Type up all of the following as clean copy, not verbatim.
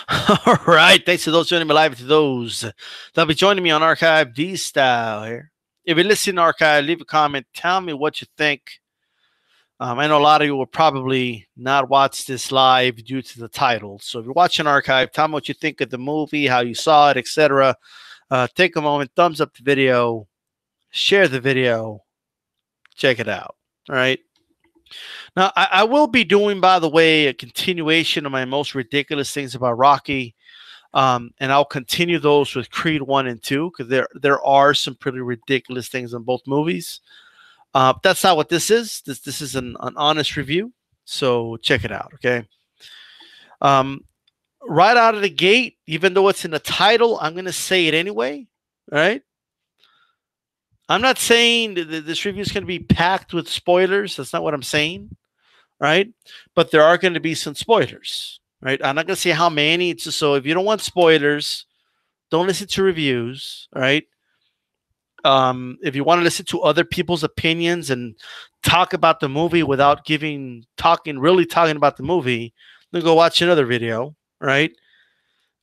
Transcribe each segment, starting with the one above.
All right. Thanks to those joining me live, to those that'll be joining me on Archive D style here. If you're listening to Archive, leave a comment. Tell me what you think. I know a lot of you will probably not watch this live due to the title. So if you're watching Archive, tell me what you think of the movie, how you saw it, etc. Take a moment, thumbs up the video, share the video, check it out. All right. Now, I will be doing, by the way, a continuation of my most ridiculous things about Rocky. And I'll continue those with Creed 1 and 2 because there are some pretty ridiculous things in both movies. That's not what this is. This is an honest review. So check it out, okay? Um, right out of the gate, even though it's in the title, I'm going to say it anyway, all right? I'm not saying that this review is going to be packed with spoilers. That's not what I'm saying, right? But there are going to be some spoilers, right? I'm not going to say how many. It's just, so if you don't want spoilers, don't listen to reviews, right? If you want to listen to other people's opinions and talk about the movie without really talking about the movie, then go watch another video, right?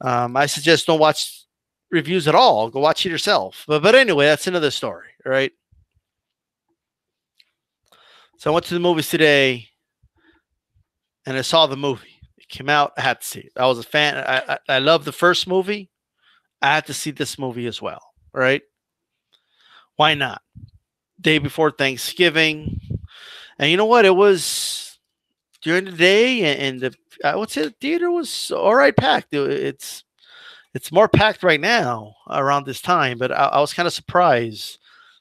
I suggest don't watch reviews at all. Go watch it yourself. But anyway, that's another story, right? So I went to the movies today, and I saw the movie. It came out. I had to see it. I was a fan. I love the first movie. I had to see this movie as well, right? Why not? Day before Thanksgiving, and you know what? It was during the day, and I would say the theater was all right packed. It's more packed right now around this time, but I was kind of surprised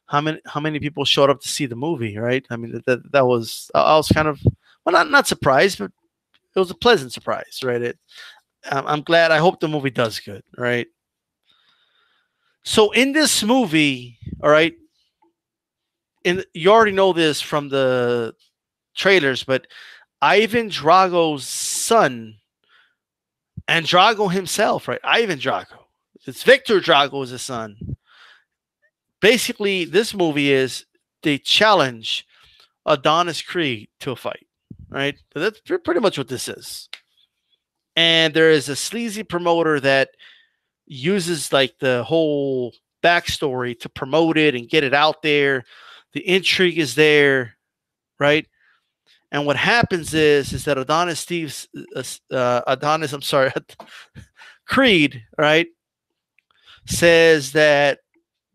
how many people showed up to see the movie. Right? I mean, that was I was kind of, well, not surprised, but it was a pleasant surprise. Right? I'm glad. I hope the movie does good. Right? So in this movie, all right, and you already know this from the trailers, but Ivan Drago's son and Drago himself, right? Ivan Drago. It's Victor Drago is his son. Basically, this movie is they challenge Adonis Creed to a fight, right? That's pretty much what this is. And there is a sleazy promoter that uses like the whole backstory to promote it and get it out there. The intrigue is there, right? And what happens is that I'm sorry, Creed, right, says that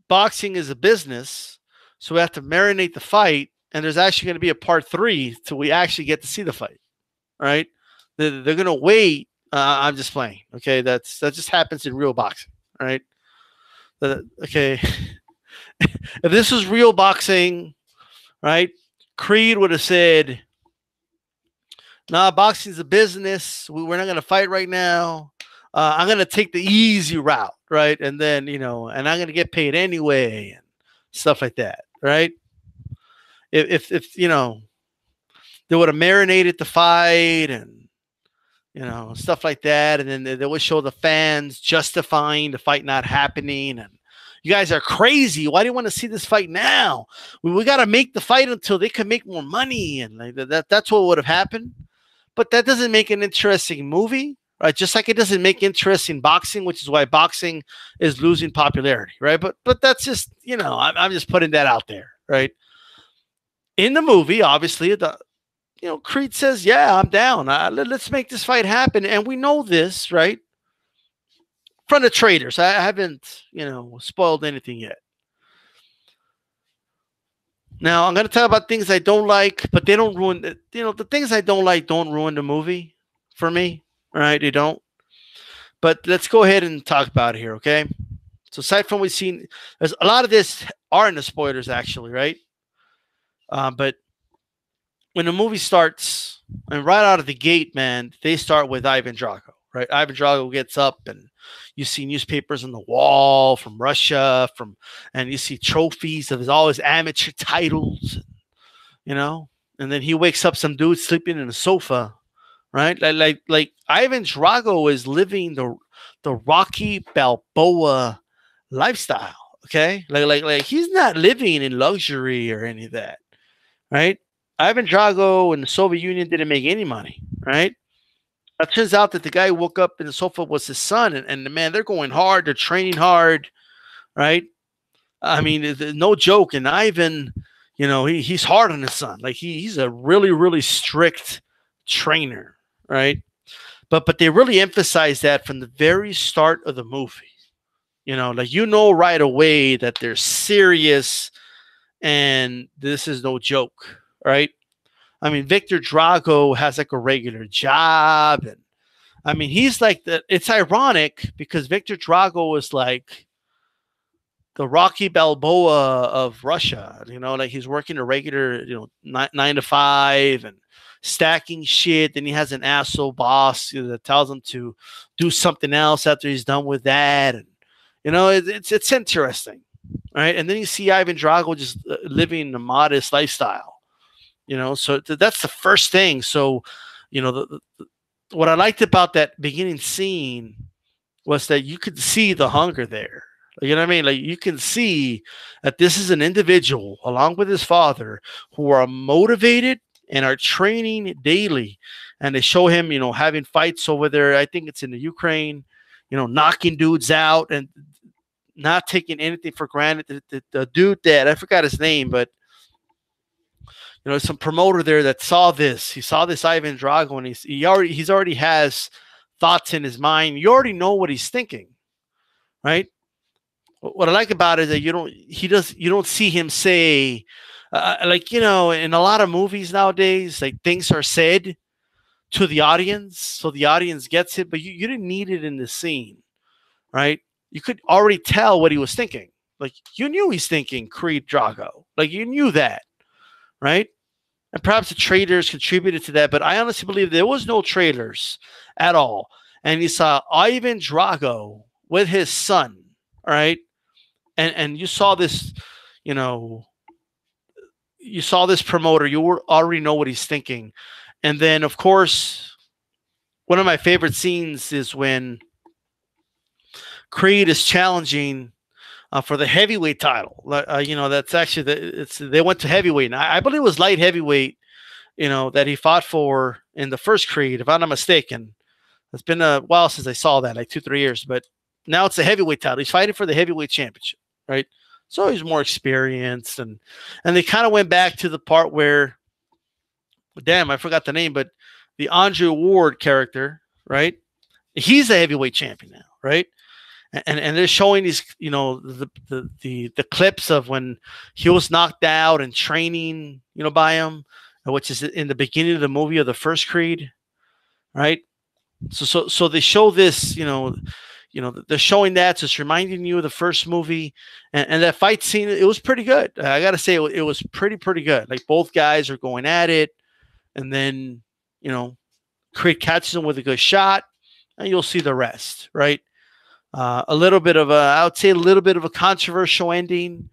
boxing is a business, so we have to marinate the fight, and there's actually going to be a part 3 till we actually get to see the fight, right? They're going to wait. I'm just playing, okay? That just happens in real boxing, right? Okay. If this was real boxing, right, Creed would have said, nah, boxing's a business. We're not going to fight right now. I'm going to take the easy route, right? And then, and I'm going to get paid anyway and stuff like that, right? If they would have marinated the fight and, stuff like that. And then they would show the fans justifying the fight not happening. And you guys are crazy. Why do you want to see this fight now? We got to make the fight until they can make more money. And like that's what would have happened. But that doesn't make an interesting movie, right? Just like it doesn't make interesting boxing, which is why boxing is losing popularity, right? But that's just, I'm just putting that out there, right? In the movie, obviously, Creed says, yeah, I'm down. Let's make this fight happen. And we know this, right? From the traders. I haven't, spoiled anything yet. Now, I'm going to talk about things I don't like, but they don't ruin it. The things I don't like don't ruin the movie for me. All right, they don't. But let's go ahead and talk about it here, okay? So aside from we've seen, there's a lot of this are in the spoilers, actually, right? But when the movie starts, and right out of the gate, man, they start with Ivan Drago, right? Ivan Drago gets up, and you see newspapers on the wall from Russia, and you see trophies of all his amateur titles, and then he wakes up some dude sleeping in a sofa, right? Like Ivan Drago is living the Rocky Balboa lifestyle, okay? Like he's not living in luxury or any of that, right? Ivan Drago and the Soviet Union didn't make any money, right? It turns out that the guy who woke up in the sofa was his son, and man, they're going hard, they're training hard, right? I mean, no joke. And Ivan, he's hard on his son. Like he's a really, really strict trainer, right? But they really emphasize that from the very start of the movie. Like right away that they're serious and this is no joke, right? I mean, Victor Drago has like a regular job, and I mean, he's like the. It's ironic because Victor Drago is like the Rocky Balboa of Russia. Like he's working a regular, 9 to 5 and stacking shit. Then he has an asshole boss that tells him to do something else after he's done with that, and it's interesting, right? And then you see Ivan Drago just living a modest lifestyle. So that's the first thing. So, what I liked about that beginning scene was that you could see the hunger there. You know what I mean? Like you can see that this is an individual along with his father who are motivated and are training daily. And they show him, having fights over there. I think it's in the Ukraine, knocking dudes out and not taking anything for granted. The dude that I forgot his name, but some promoter there that saw this. He saw this Ivan Drago, and he's already has thoughts in his mind. You already know what he's thinking, right? What I like about it is that you don't see him say, in a lot of movies nowadays, like things are said to the audience, so the audience gets it, but you didn't need it in the scene, right? You could already tell what he was thinking. Like you knew he's thinking Creed Drago. Like you knew that, right? And perhaps the trailers contributed to that, but I honestly believe there was no trailers at all. And you saw Ivan Drago with his son, all right? And you saw this, you saw this promoter. You already know what he's thinking. And then, of course, one of my favorite scenes is when Creed is challenging for the heavyweight title. That's actually they went to heavyweight. And I believe it was light heavyweight, that he fought for in the first Creed, if I'm not mistaken. It's been a while since I saw that, like 2-3 years. But now it's the heavyweight title. He's fighting for the heavyweight championship, right? So he's more experienced, and they kind of went back to the part where, damn, I forgot the name, but the Andre Ward character, right? He's a heavyweight champion now, right? And they're showing these, the clips of when he was knocked out and training, by him, which is in the beginning of the movie of the first Creed, right? So they show this, they're showing that, so it's reminding you of the first movie, and that fight scene, it was pretty good. I gotta say, it was pretty good. Like both guys are going at it, and then Creed catches him with a good shot, and you'll see the rest, right? I would say a little bit of a controversial ending,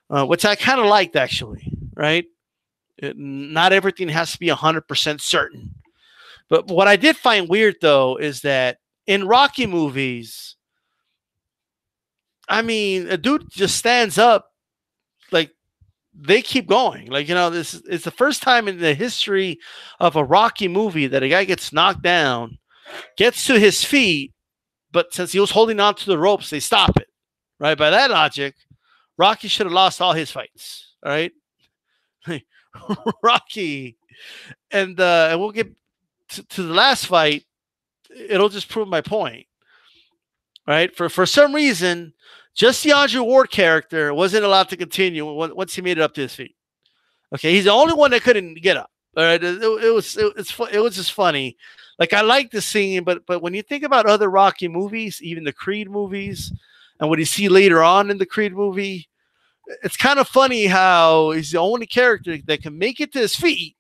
which I kind of liked actually, right? Not everything has to be 100% certain. But what I did find weird though is that in Rocky movies, I mean, a dude just stands up, like they keep going. Like, this is the first time in the history of a Rocky movie that a guy gets knocked down, gets to his feet, but since he was holding on to the ropes, they stop it, right? By that logic, Rocky should have lost all his fights, all right? Rocky, and we'll get to the last fight. It'll just prove my point, right? For some reason, just the Andre Ward character wasn't allowed to continue once he made it up to his feet. Okay, he's the only one that couldn't get up. All right, it was just funny. Like I like the scene, but when you think about other Rocky movies, even the Creed movies, and what you see later on in the Creed movie, it's kind of funny how he's the only character that can make it to his feet,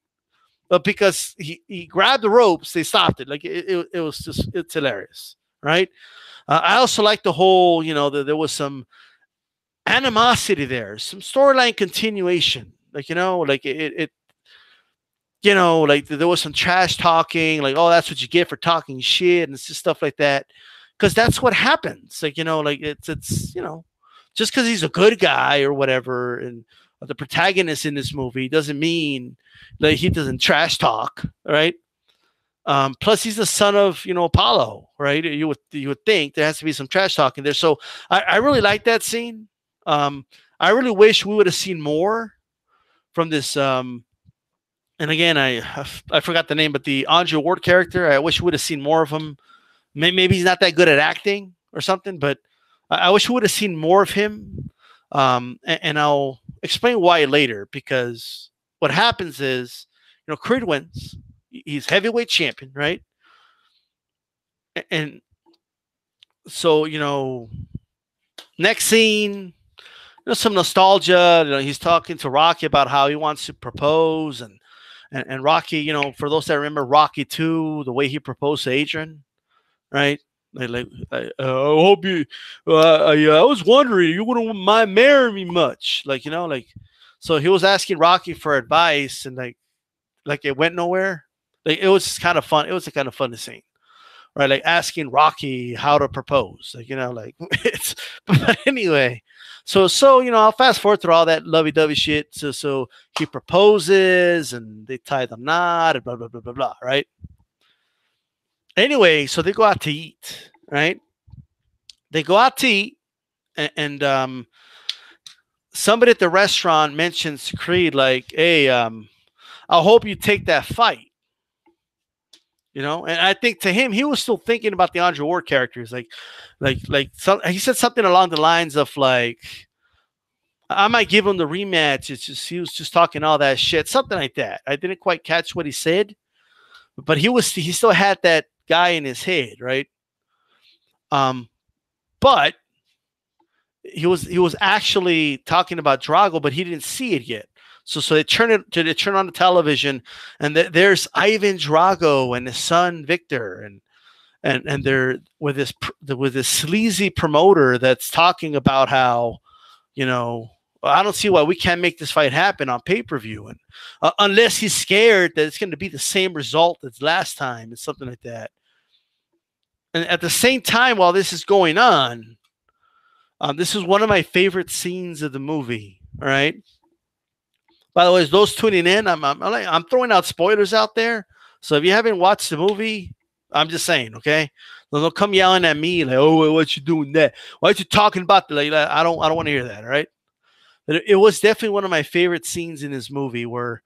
but because he grabbed the ropes, they stopped it. Like it's hilarious, right? I also like the whole, there was some animosity there, some storyline continuation. Like, like like there was some trash talking, like, oh, that's what you get for talking shit, and it's just stuff like that. Because that's what happens. Like, like it's just because he's a good guy or whatever, and the protagonist in this movie doesn't mean that he doesn't trash talk, right? Plus, he's the son of Apollo, right? You would think there has to be some trash talking there. So I really like that scene. I really wish we would have seen more from this. And again, I forgot the name, but the Andre Ward character. I wish we would have seen more of him. Maybe he's not that good at acting or something, but I wish we would have seen more of him. And I'll explain why later. Because what happens is, Creed wins. He's heavyweight champion, right? And so, next scene, some nostalgia. He's talking to Rocky about how he wants to propose, and Rocky, for those that remember Rocky 2, the way he proposed to Adrian, right? I hope you. I was wondering, you wouldn't mind marrying me much, So he was asking Rocky for advice, and like it went nowhere. Like it was kind of fun. It was a kind of fun scene, right? Like asking Rocky how to propose, it's. But anyway, so I'll fast forward through all that lovey-dovey shit. So he proposes, and they tie the knot, and blah blah blah blah blah, right? Anyway, so they go out to eat, right? They go out to eat, and somebody at the restaurant mentions to Creed, like, "Hey, I hope you take that fight." And I think to him, he was still thinking about the Andre Ward characters, he said something along the lines of like, "I might give him the rematch." It's just he was just talking all that shit, something like that. I didn't quite catch what he said, but he still had that guy in his head, right? But he was actually talking about Drago, but he didn't see it yet. So they turn on the television, and there's Ivan Drago and his son Victor, and they're with this sleazy promoter that's talking about how, I don't see why we can't make this fight happen on pay-per-view, and unless he's scared that it's going to be the same result as last time, and something like that. And at the same time, while this is going on, this is one of my favorite scenes of the movie. All right. By the way, those tuning in, I'm throwing out spoilers out there. So if you haven't watched the movie, I'm just saying, okay? Don't come yelling at me like, "Oh, what you doing that? Why are you talking about that?" Like, I don't want to hear that. All right. But it was definitely one of my favorite scenes in this movie where,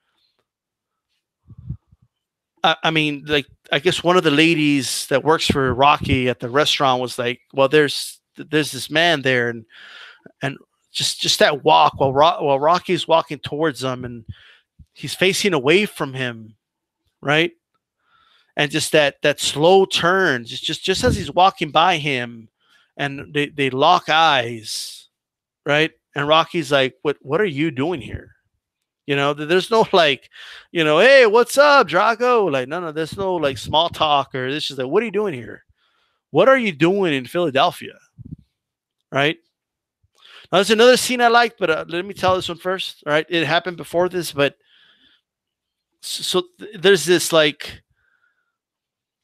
I mean, like, I guess one of the ladies that works for Rocky at the restaurant was like, "Well, there's this man there," and just that walk while Rocky's walking towards them, and he's facing away from him, right? And just that slow turn, just as he's walking by him, and they lock eyes, right? And Rocky's like, "What are you doing here?" There's no like, "Hey, what's up, Drago?" Like, no, there's no like small talk, or this is like, "What are you doing here? What are you doing in Philadelphia?" Right? Now, there's another scene I liked, but let me tell this one first. All right, it happened before this, but there's this like,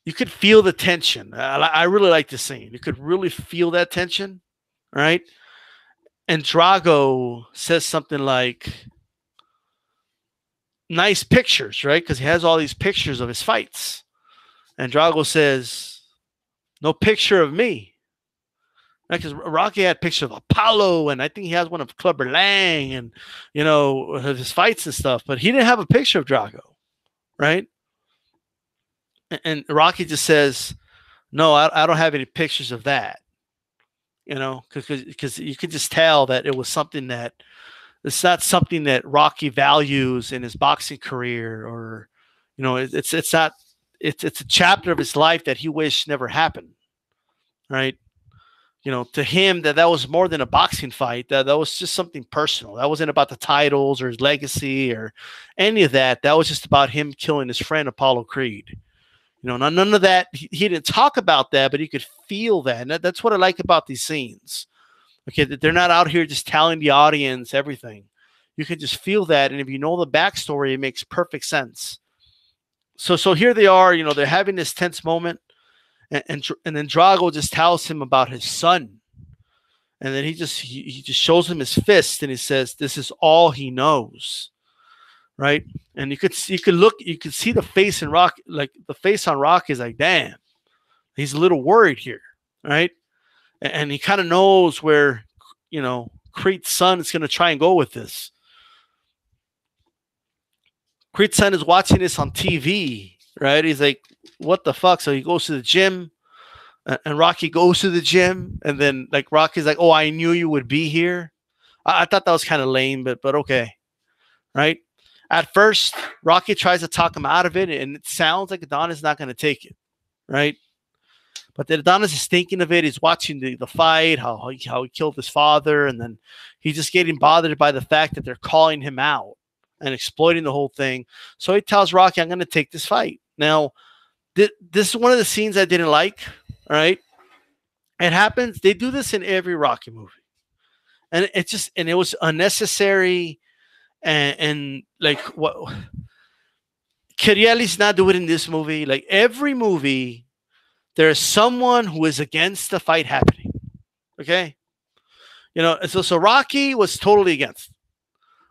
you could feel the tension. I really like the scene. You could really feel that tension, right? And Drago says something like, "Nice pictures," right? Because he has all these pictures of his fights. And Drago says, "No picture of me." Because Rocky had pictures of Apollo, and I think he has one of Clubber Lang, and his fights and stuff. But he didn't have a picture of Drago, right? And Rocky just says, "No, I don't have any pictures of that." Because you could just tell that it was something that it's not something that Rocky values in his boxing career, or it's not. It's a chapter of his life that he wished never happened, right? To him, that was more than a boxing fight. That was just something personal. That wasn't about the titles or his legacy or any of that. That was just about him killing his friend Apollo Creed. None of that. He didn't talk about that, but he could feel that. And that's what I like about these scenes. Okay, that they're not out here just telling the audience everything. You can just feel that, and if you know the backstory, it makes perfect sense. So here they are. They're having this tense moment. And then Drago just tells him about his son, and then he just shows him his fist, and he says, "This is all he knows." right? And you could see the face in Rock, like the face on Rock is like, damn, he's a little worried here, right? And he kind of knows where, Creed's son is going to try and go with this. Creed's son is watching this on TV, right? He's like, what the fuck? So he goes to the gym, and Rocky goes to the gym, and then like Rocky's like, oh, I knew you would be here. I thought that was kind of lame, but okay, right? At first, Rocky tries to talk him out of it, and it sounds like Adonis is not going to take it, right? But then Adonis is thinking of it. He's watching the fight, how he killed his father, and then he's just getting bothered by the fact that they're calling him out and exploiting the whole thing. So he tells Rocky, I'm going to take this fight. Now, this is one of the scenes I didn't like, all right? It happens. They do this in every Rocky movie. And it was unnecessary. And like, what? Could you at least not do it in this movie? Like, every movie, there's someone who is against the fight happening. Okay? So Rocky was totally against.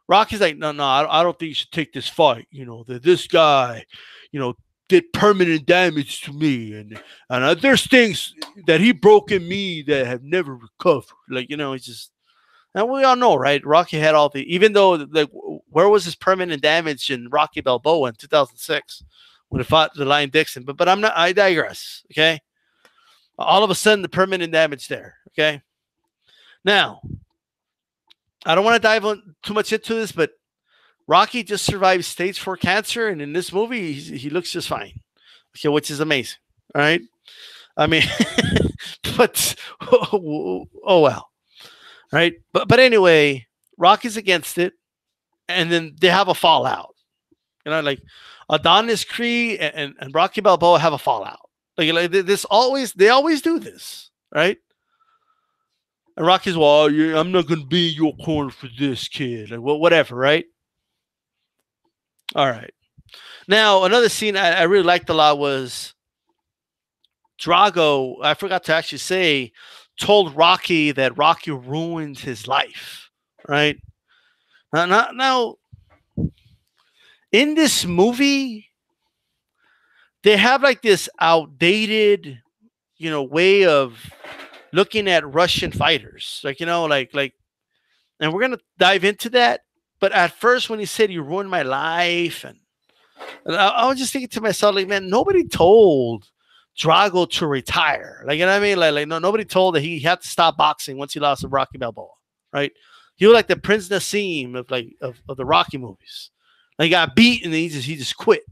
Rocky's like, no, I don't think you should take this fight. This guy, did permanent damage to me, and there's things that he broke in me that have never recovered. Like, it's just, and we all know, right? Rocky had all the, even though, like, where was his permanent damage in Rocky Balboa in 2006 when he fought the Lion Dixon? But I digress. Okay, all of a sudden the permanent damage there. Okay, now I don't want to dive too much into this, but Rocky just survived stage 4 cancer, and in this movie, he looks just fine. Okay, which is amazing. All right, I mean, but oh well. Right, but anyway, Rocky's against it, and then they have a fallout. Like Adonis Creed and Rocky Balboa have a fallout. Like they always do this, right? And Rocky's, well, I'm not gonna be in your corner for this, kid. Like, well, whatever, right? All right. Now, another scene I really liked a lot was Drago. I forgot to actually say, told Rocky that Rocky ruined his life, right? Now, in this movie, they have like this outdated, way of looking at Russian fighters, like, and we're gonna dive into that. But at first, when he said he ruined my life, and I was just thinking to myself, like, man, nobody told Drago to retire. Like, you know what I mean? Like no, nobody told that he had to stop boxing once he lost to Rocky Balboa, right? He was like the Prince Nassim of the Rocky movies. Like, he got beat and he just quit,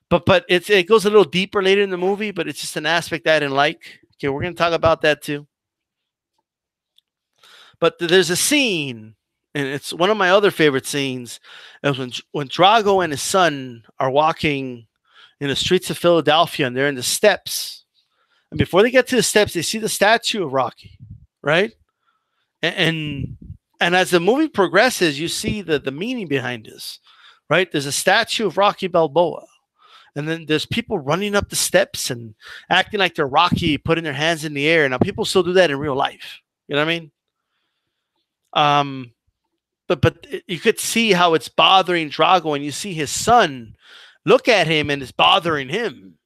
But it goes a little deeper later in the movie, but it's just an aspect I didn't like. Okay, we're gonna talk about that too. But there's a scene, and it's one of my other favorite scenes, is when Drago and his son are walking in the streets of Philadelphia, and they're in the steps. And before they get to the steps, they see the statue of Rocky, right? And as the movie progresses, you see the meaning behind this, right? There's a statue of Rocky Balboa. And then there's people running up the steps and acting like they're Rocky, putting their hands in the air. Now, people still do that in real life. You know what I mean? But you could see how it's bothering Drago, and you see his son look at him, and it's bothering him.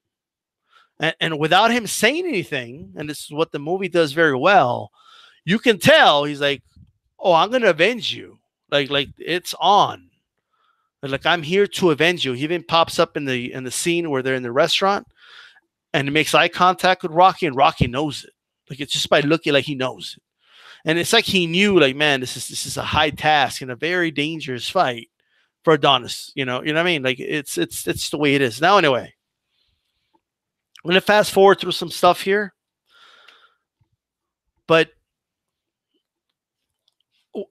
And without him saying anything, and this is what the movie does very well, you can tell he's like, oh, I'm going to avenge you. Like it's on. Like, I'm here to avenge you. He even pops up in the scene where they're in the restaurant, and he makes eye contact with Rocky, and Rocky knows it. Like, it's just by looking, like he knows it. And it's like he knew, like, man, this is a high task and a very dangerous fight for Adonis. You know what I mean? Like, it's the way it is. Now, anyway, I'm going to fast forward through some stuff here. But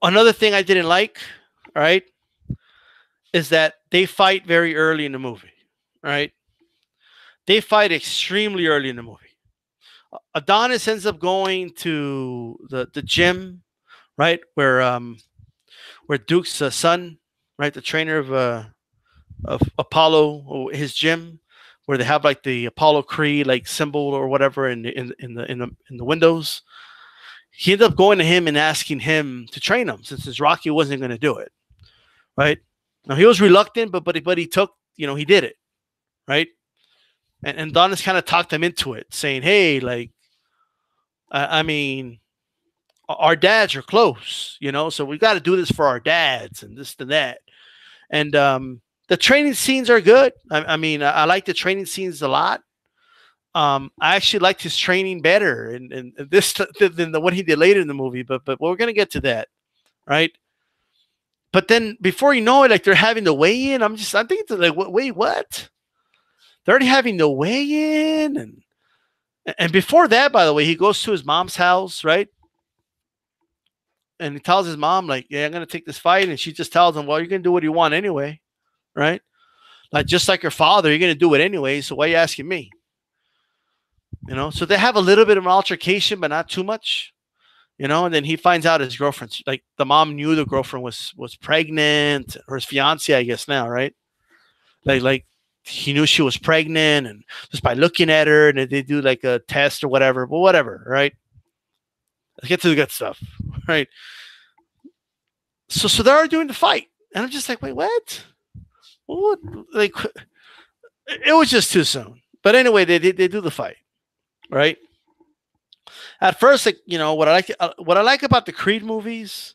another thing I didn't like, all right, is that they fight very early in the movie, right? They fight extremely early in the movie. Adonis ends up going to the gym, right, where Duke's son, right, the trainer of Apollo, his gym, where they have like the Apollo Creed like symbol or whatever in the windows. He ended up going to him and asking him to train him, since Rocky wasn't going to do it, right? Now he was reluctant, but he took, he did it, right? And Adonis kind of talked him into it, saying, "Hey, like, I mean, our dads are close, so we got to do this for our dads and this and that." And the training scenes are good. I mean, I like the training scenes a lot. I actually liked his training better and this than the what he did later in the movie. But we're gonna get to that, right? But then before you know it, like they're having the weigh in. I'm thinking like, wait, what? They're already having the weigh in, and before that, by the way, he goes to his mom's house, right? And he tells his mom, like, "Yeah, I'm gonna take this fight," and she just tells him, "Well, you're gonna do what you want anyway, right? Like just like your father, you're gonna do it anyway. So why are you asking me?" So they have a little bit of an altercation, but not too much. And then he finds out his girlfriend's like the mom knew the girlfriend was pregnant, or his fiance, I guess now, right? Like he knew she was pregnant, and just by looking at her, and they do like a test or whatever, but whatever, right? Let's get to the good stuff, right? So they're doing the fight, and I'm just like, wait, what? What? Like, it was just too soon. But anyway, they do the fight, right? At first, like, what I like about the Creed movies,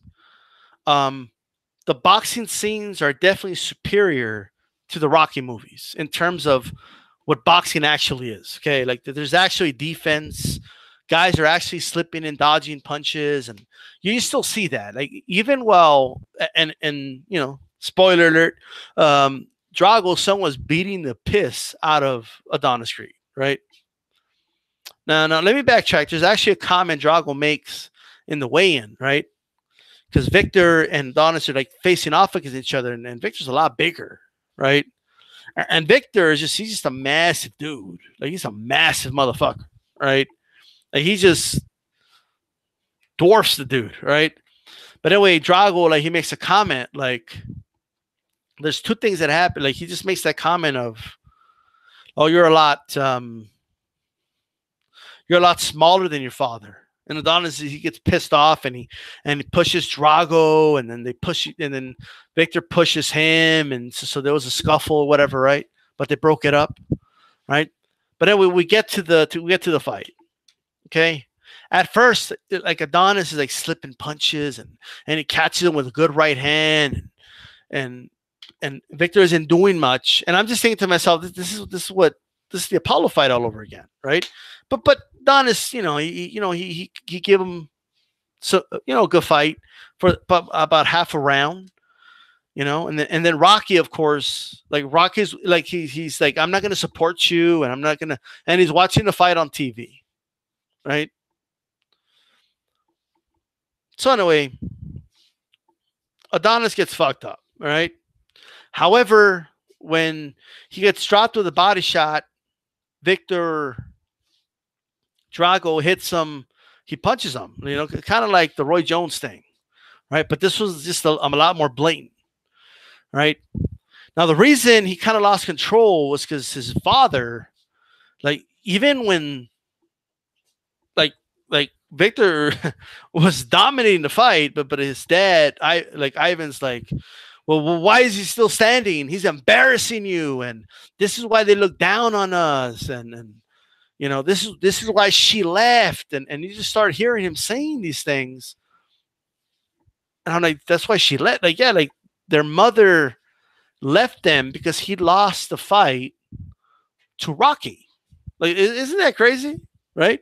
the boxing scenes are definitely superior to the Rocky movies in terms of what boxing actually is. Okay, like there's actually defense. Guys are actually slipping and dodging punches, and you still see that. Like even and spoiler alert, Drago's son was beating the piss out of Adonis Creed, right? Now, let me backtrack. There's actually a comment Drago makes in the weigh-in, right? Because Victor and Adonis are like facing off against each other, and Victor's a lot bigger, right? And Victor he's just a massive dude. Like he's a massive motherfucker, right? Like he just dwarfs the dude, right? But anyway, Drago, like he makes a comment, like there's two things that happen. Like he just makes that comment of, "Oh, you're a lot smaller than your father." And Adonis, he gets pissed off, and he pushes Drago, and then and then Victor pushes him, and so there was a scuffle or whatever, right? But they broke it up, right? But anyway, we get to the fight. Okay. At first, like Adonis is like slipping punches, and he catches him with a good right hand, and Victor isn't doing much. And I'm just thinking to myself, this is the Apollo fight all over again, right? But Adonis, he gave him a good fight for about half a round, and then Rocky, of course, like Rocky's like he's like, "I'm not going to support you, and I'm not going to," and he's watching the fight on TV, right? So anyway, Adonis gets fucked up, right? However, when he gets dropped with a body shot, Victor Drago hits him. He punches him, kind of like the Roy Jones thing, right? But this was just a lot more blatant, right? Now, the reason he kind of lost control was because his father, like, even when, like Victor was dominating the fight, but his dad, Ivan's like, well, why is he still standing? He's embarrassing you, and this is why they look down on us, and this is why she left, and you just start hearing him saying these things, and I'm like, that's why she left. Like, yeah, like their mother left them because he lost the fight to Rocky. Like, isn't that crazy, right?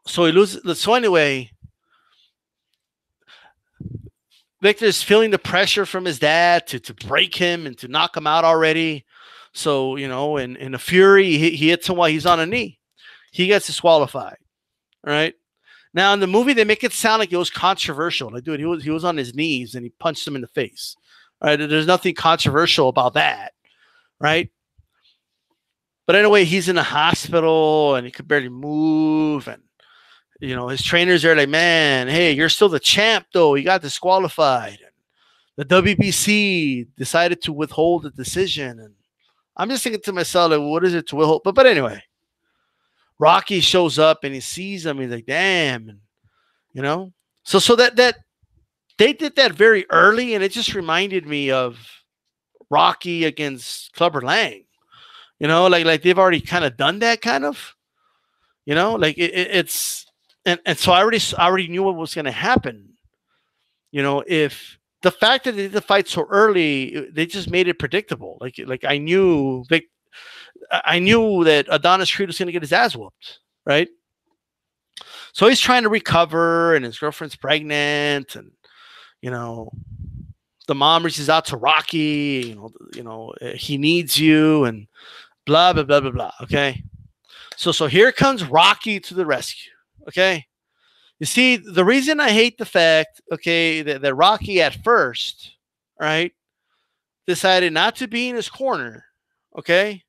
So he loses. So anyway, Victor's feeling the pressure from his dad to break him and to knock him out already. So, in a fury, he hits him while he's on a knee. He gets disqualified. All right. Now, in the movie, they make it sound like it was controversial. Like, dude, he was on his knees and he punched him in the face. All right. There's nothing controversial about that. Right. But anyway, he's in a hospital and he could barely move. And, his trainers are like, "Man, hey, you're still the champ, though. You got disqualified." And the WBC decided to withhold the decision. And I'm just thinking to myself, like, what is it to withhold? But anyway, Rocky shows up and he sees him. He's like, "Damn." And, so that They did that very early, and it just reminded me of Rocky against Clubber Lang. Like they've already kind of done that kind of. Like it's and so I already knew what was going to happen. If the fact that they did the fight so early, they just made it predictable. Like I knew that Adonis Creed was going to get his ass whooped, right? So he's trying to recover, and his girlfriend's pregnant, and you know the mom reaches out to Rocky. He needs you, and blah blah blah blah blah. Okay, so here comes Rocky to the rescue. Okay, you see the reason I hate the fact, okay, that Rocky at first, right, decided not to be in his corner. Okay,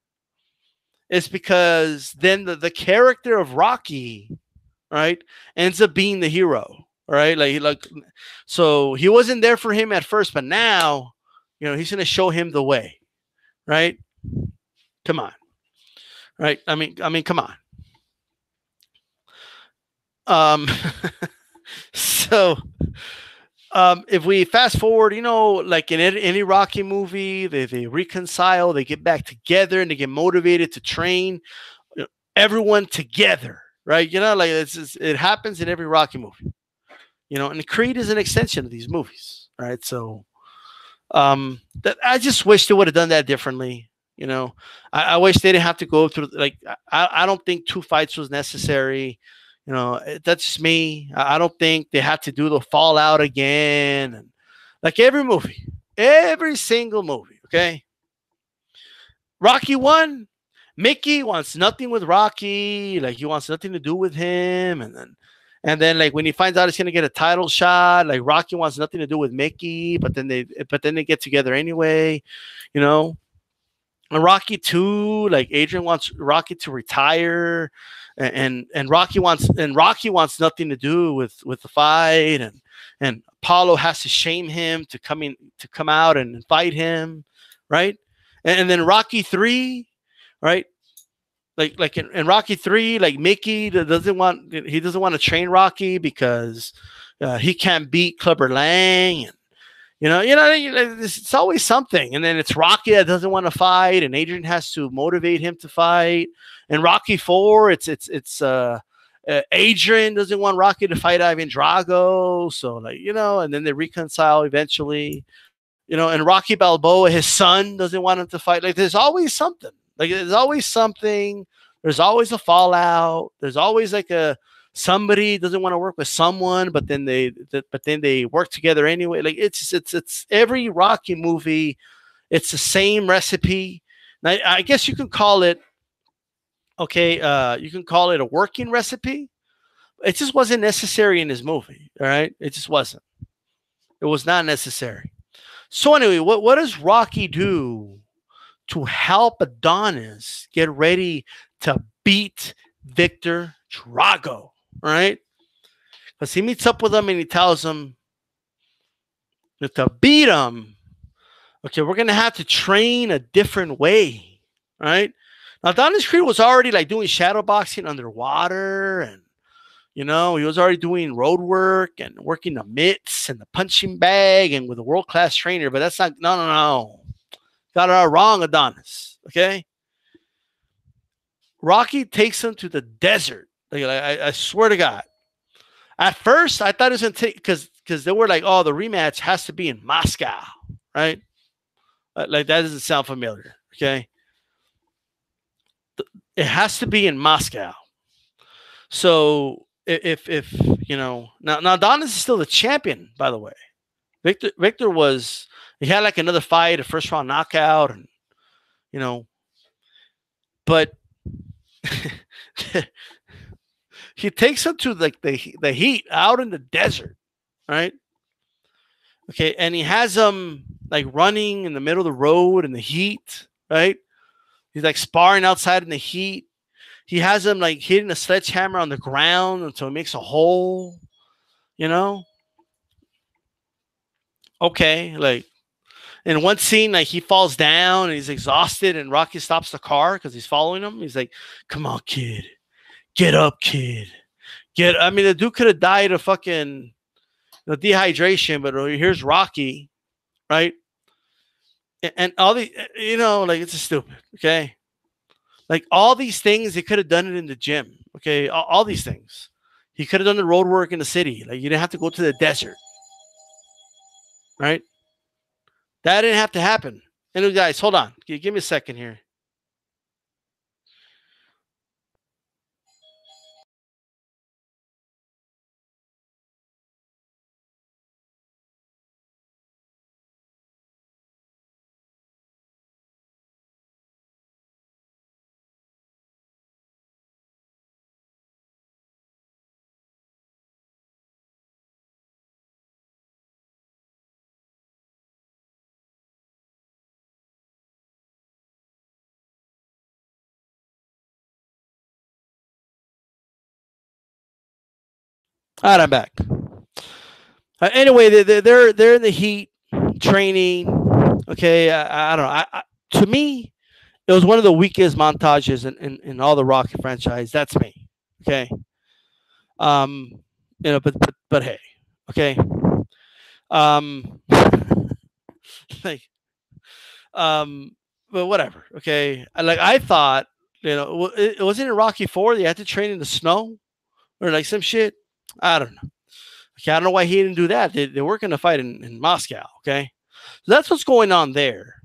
is because then the character of Rocky, right, ends up being the hero, right? So he wasn't there for him at first, but now, he's gonna show him the way, right? Come on, right? I mean, come on. So, if we fast forward, like in any Rocky movie, they reconcile, they get back together, and they get motivated to train, everyone together, right? Like it happens in every Rocky movie, and Creed is an extension of these movies, right? So, that I just wish they would have done that differently. I wish they didn't have to go through, like, I don't think 2 fights was necessary. That's just me. I don't think they had to do the fallout again. And like every single movie, okay? Rocky 1, Mickey wants nothing with Rocky. Like, he wants nothing to do with him. And then like when he finds out he's gonna get a title shot, like Rocky wants nothing to do with Mickey, but then they get together anyway, you know. And Rocky 2, like Adrian wants Rocky to retire, and Rocky wants nothing to do with the fight, and Apollo has to shame him to come out and fight him, right? And then Rocky 3, right? Like in Rocky 3, like Mickey doesn't want to train Rocky because he can't beat Clubber Lang, and it's always something. And then it's Rocky that doesn't want to fight, and Adrian has to motivate him to fight. And Rocky 4, it's Adrian doesn't want Rocky to fight Ivan Drago, so and then they reconcile eventually. And Rocky Balboa, his son, doesn't want him to fight. Like, there's always something. Like, there's always something. There's always a fallout. There's always like somebody doesn't want to work with someone, but then they work together anyway. Like, it's every Rocky movie. It's the same recipe. Now, I guess you can call it, okay, you can call it a working recipe. It just wasn't necessary in this movie. All right, it just wasn't. It was not necessary. So anyway, what does Rocky do to help Adonis get ready to beat Victor Drago? Right? Because he meets up with him and he tells him that to beat him, okay, we're gonna have to train a different way, right? Now, Adonis Creed was already like doing shadow boxing underwater, and he was already doing road work and working the mitts and the punching bag and with a world-class trainer. But that's not, no. Got it all wrong, Adonis. Okay. Rocky takes him to the desert. Like, I swear to God. At first, I thought it was going to take, because they were like, oh, the rematch has to be in Moscow, right? Like, that doesn't sound familiar. Okay. It has to be in Moscow. So, if now Adonis is still the champion, by the way. Victor was, he had like another fight, a first round knockout, and but he takes him to like the heat out in the desert, right? Okay, and he has him like running in the middle of the road in the heat, right? He's like sparring outside in the heat. He has him like hitting a sledgehammer on the ground until it makes a hole, Okay, like in one scene, like he falls down and he's exhausted, and Rocky stops the car because he's following him. He's like, "Come on, kid, get up, kid, get." I mean, the dude could have died of fucking, the dehydration. But here's Rocky, right? And all the, like, it's just stupid. Okay, like all these things, he could have done it in the gym. Okay, all these things, he could have done the road work in the city. Like, you didn't have to go to the desert, right? That didn't have to happen. And guys, hold on, give me a second here. All right, I'm back. Anyway, they're in the heat training. Okay, I don't know. To me, it was one of the weakest montages in all the Rocky franchise. That's me. Okay. Um, but hey, okay. Um, like, but whatever. Okay. Like, I thought, it wasn't in Rocky 4. They had to train in the snow or like some shit. I don't know. Okay, I don't know why he didn't do that. They were going to fight in Moscow. Okay, so that's what's going on there.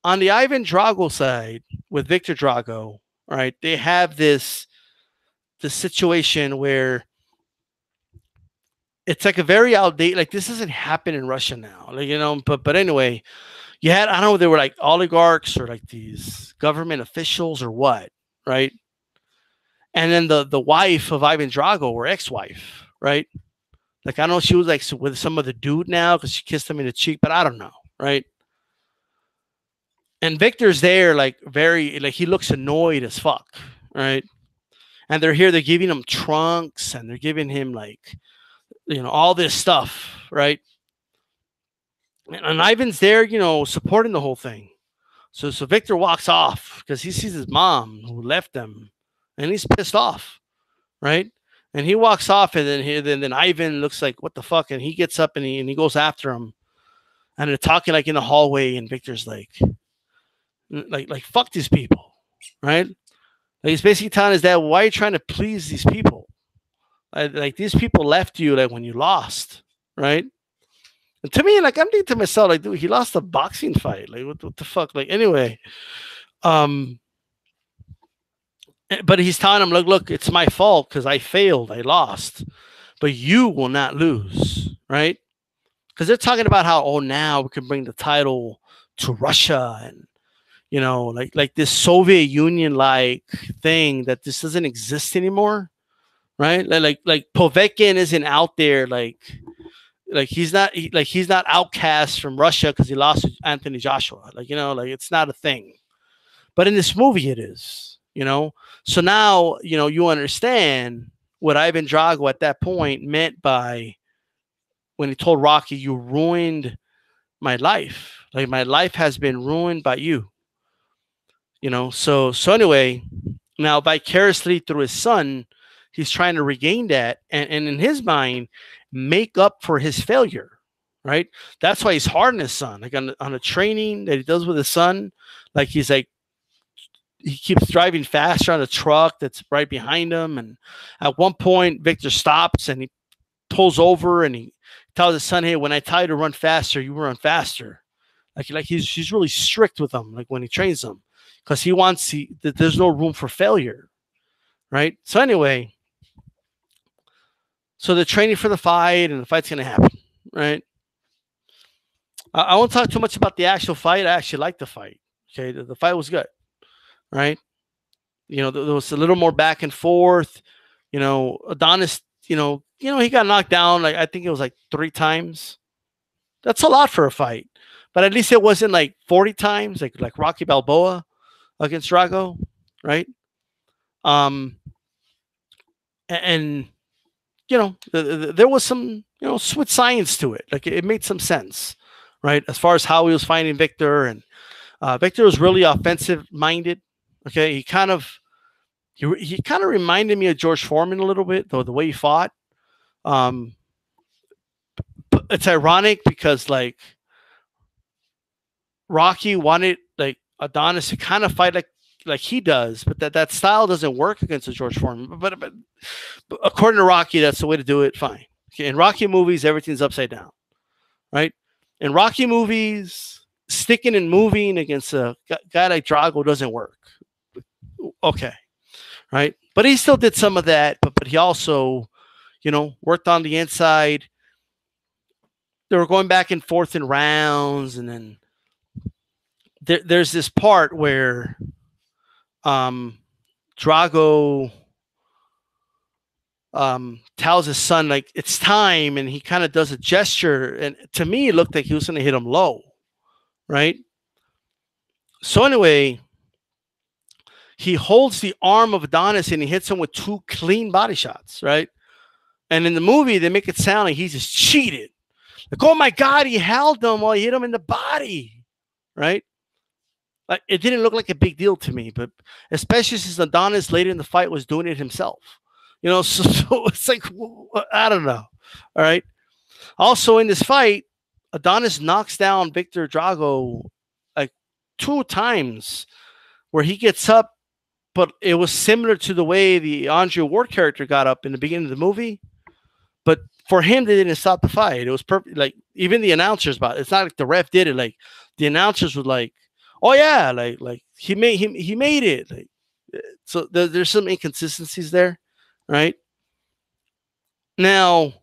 On the Ivan Drago side with Victor Drago, right? They have this situation where it's like a very outdated. Like, this doesn't happen in Russia now. Like, but anyway, you had, I don't know, they were like oligarchs or like these government officials or what, right? And then the wife of Ivan Drago, or ex-wife, right? Like, I don't know, she was like with some other dude now because she kissed him in the cheek, but I don't know, right? And Victor's there, like, very, like, he looks annoyed as fuck, right? And they're giving him trunks and they're giving him, like, all this stuff, right? And Ivan's there, supporting the whole thing. So Victor walks off because he sees his mom who left him, and he's pissed off, right? And he walks off, and then Ivan looks like, what the fuck, and he gets up and he goes after him, and they're talking like in the hallway, and Victor's like fuck these people, right? Like, he's basically telling his dad, why are you trying to please these people? Like, these people left you like when you lost, right? And to me, like, I'm thinking to myself, like, dude, he lost a boxing fight. Like, what the fuck? Like, anyway, um, but he's telling him, look, it's my fault because I failed, I lost, but you will not lose, right? Because they're talking about how, oh, now we can bring the title to Russia, and like this Soviet Union like thing, that this doesn't exist anymore, right? Like Povetkin isn't out there, like he's not outcast from Russia because he lost to Anthony Joshua, like, like, it's not a thing. But in this movie, it is, So now, you understand what Ivan Drago at that point meant by when he told Rocky, "You ruined my life. Like, my life has been ruined by you." So anyway, now vicariously through his son, he's trying to regain that, and in his mind, make up for his failure, right? That's why he's hard on his son, like on the training that he does with his son. Like, he's like, he keeps driving faster on the truck that's right behind him, and at one point Victor stops and he pulls over and he tells his son, "Hey, when I tell you to run faster, you run faster." Like he's really strict with him, like when he trains them, because he wants that there's no room for failure, right? So anyway, so they're training for the fight, and the fight's gonna happen, right? I won't talk too much about the actual fight. I actually liked the fight. Okay, the fight was good, right? There was a little more back and forth. Adonis, he got knocked down, like, I think it was like 3 times. That's a lot for a fight, but at least it wasn't like 40 times, like Rocky Balboa against Drago, right? Um, and there was some sweet science to it. Like, it made some sense, right? As far as how he was fighting Victor, and Victor was really offensive minded. Okay, he kind of reminded me of George Foreman a little bit, though, the way he fought. Um, it's ironic because like Rocky wanted like Adonis to kind of fight like he does, but that style doesn't work against the George Foreman. But according to Rocky, that's the way to do it. Fine. Okay, in Rocky movies, everything's upside down, right? In Rocky movies, sticking and moving against a guy like Drago doesn't work. Okay, right? But he still did some of that, but he also, worked on the inside. They were going back and forth in rounds, and then there's this part where Drago tells his son like it's time, and he kind of does a gesture, and to me it looked like he was going to hit him low, right? So anyway, he holds the arm of Adonis and he hits him with 2 clean body shots, right? And in the movie they make it sound like he's just cheated, like, oh my god, he held him while he hit him in the body, right? Like, it didn't look like a big deal to me, but especially since Adonis later in the fight was doing it himself. So it's like, I don't know. All right. Also in this fight, Adonis knocks down Victor Drago like 2 times where he gets up, but it was similar to the way the Andre Ward character got up in the beginning of the movie. But for him, they didn't stop the fight. It was perfect. Like, even the announcers, it's not like the ref did it. Like, the announcers were like, oh yeah, like he made it. Like, so there's some inconsistencies there, right? Now,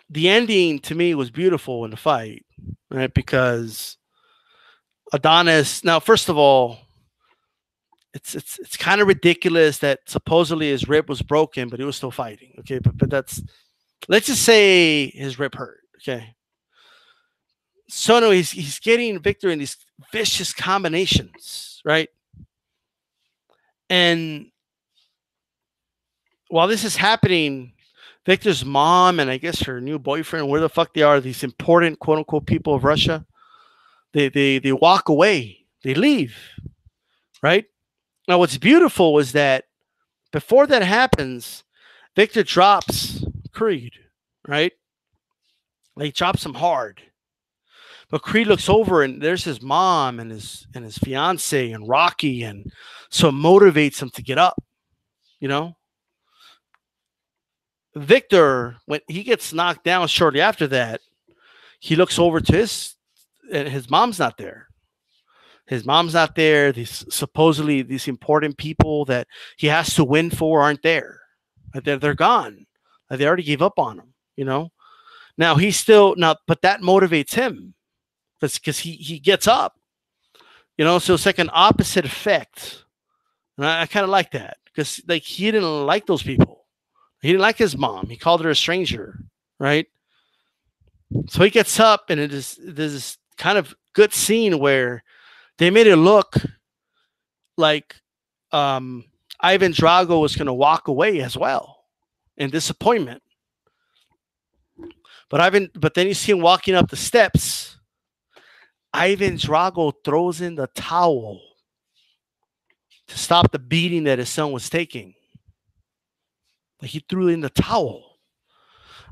the ending to me was beautiful in the fight, right? Because Adonis. Now, first of all, it's kind of ridiculous that supposedly his rib was broken, but he was still fighting. Okay, but that's, let's just say his rib hurt. Okay. So no, he's getting Victor in these vicious combinations, right? And while this is happening, Victor's mom and I guess her new boyfriend, where the fuck they are, these important quote unquote people of Russia, they walk away, they leave, right? Now, what's beautiful is that before that happens, Victor drops Creed, right? Like, he drops him hard. But Creed looks over and there's his mom and his fiance and Rocky, and so it motivates him to get up, Victor, when he gets knocked down shortly after that, he looks over to his mom's not there. His mom's not there. Supposedly these important people that he has to win for aren't there. They're gone. They already gave up on him, Now but that motivates him because he gets up, so it's like an opposite effect. And I kind of like that because like he didn't like those people. He didn't like his mom. He called her a stranger, right? So he gets up, and there's this kind of good scene where they made it look like Ivan Drago was going to walk away as well in disappointment. But then you see him walking up the steps. Ivan Drago throws in the towel to stop the beating that his son was taking. Like, he threw in the towel.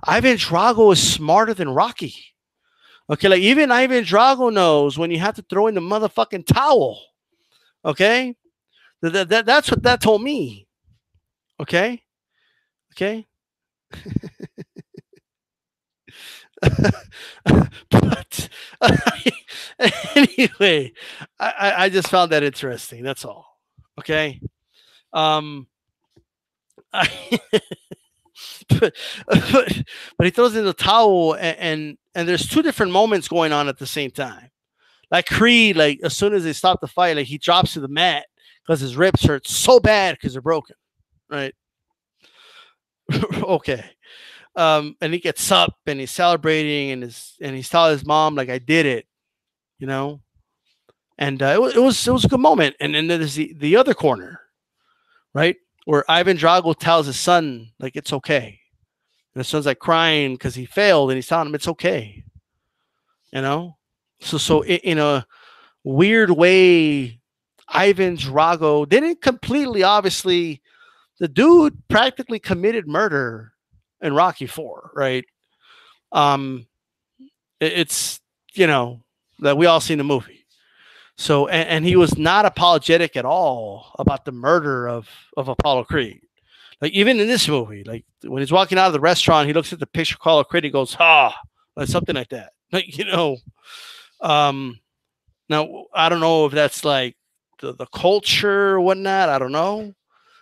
Ivan Drago is smarter than Rocky. Okay, like even Ivan Drago knows when you have to throw in the motherfucking towel. Okay? That's what that told me. Okay? Okay? But anyway, I just found that interesting. That's all. Okay? But he throws in the towel, and there's 2 different moments going on at the same time. Like Creed, like as soon as they stop the fight, like he drops to the mat because his ribs hurt so bad because they're broken, right? Okay. And he gets up and he's celebrating, and he's telling his mom like, I did it, and it was a good moment. And then there's the other corner, right, where Ivan Drago tells his son like it's okay, and his son's like crying because he failed, and he's telling him it's okay, So in a weird way, Ivan Drago didn't completely, obviously, the dude practically committed murder in Rocky IV, right? It's, you know, that we all seen the movie. So, and he was not apologetic at all about the murder of Apollo Creed. Like even in this movie, like when he's walking out of the restaurant, he looks at the picture of Apollo Creed, he goes, "Ah," like something like that. Like, you know, um, now I don't know if that's like the culture or whatnot. I don't know,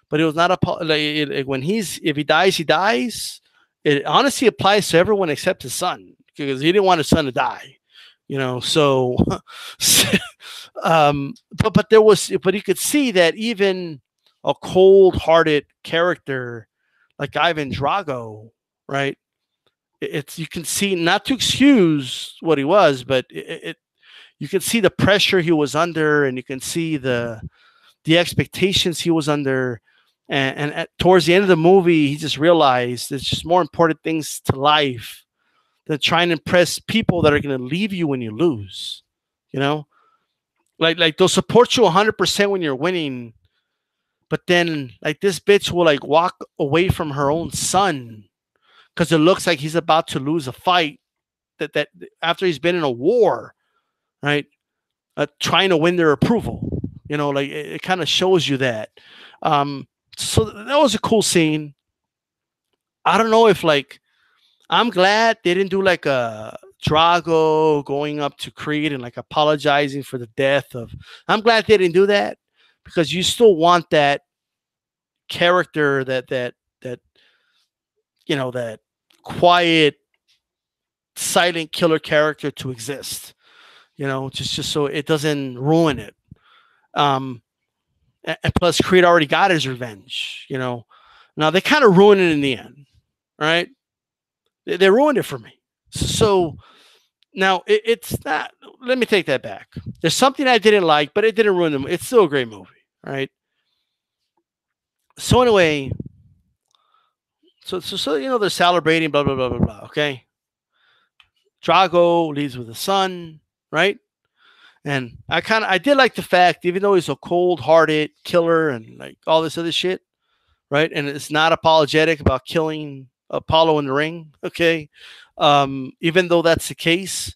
but it was not a like, when he's if he dies, he dies. It honestly applies to everyone except his son because he didn't want his son to die. You know, so but there was, but you could see that even a cold-hearted character like Ivan Drago, right? It's you can see, not to excuse what he was, but you can see the pressure he was under, and you can see the expectations he was under, and towards the end of the movie, he just realized there's just more important things to life than trying to impress people that are going to leave you when you lose. You know, like they'll support you 100% when you're winning, but then like this bitch will like walk away from her own son because it looks like he's about to lose a fight that after he's been in a war, right? Trying to win their approval. You know, like it kind of shows you that. So that was a cool scene. I don't know if like I'm glad they didn't do like a Drago going up to Creed and like apologizing for the death of. I'm glad they didn't do that because you still want that character, that you know, that quiet, silent killer character to exist. You know, just so it doesn't ruin it. Um, and plus, Creed already got his revenge. You know, now they kind of ruined it in the end, right? They ruined it for me. So now it's not. Let me take that back. There's something I didn't like, but it didn't ruin them. It's still a great movie, right? So anyway, so you know they're celebrating, blah blah blah blah blah. Okay, Drago leaves with the son, right? And I did like the fact, even though he's a cold hearted killer and like all this other shit, right? And it's not apologetic about killing Apollo in the ring, okay? Even though that's the case,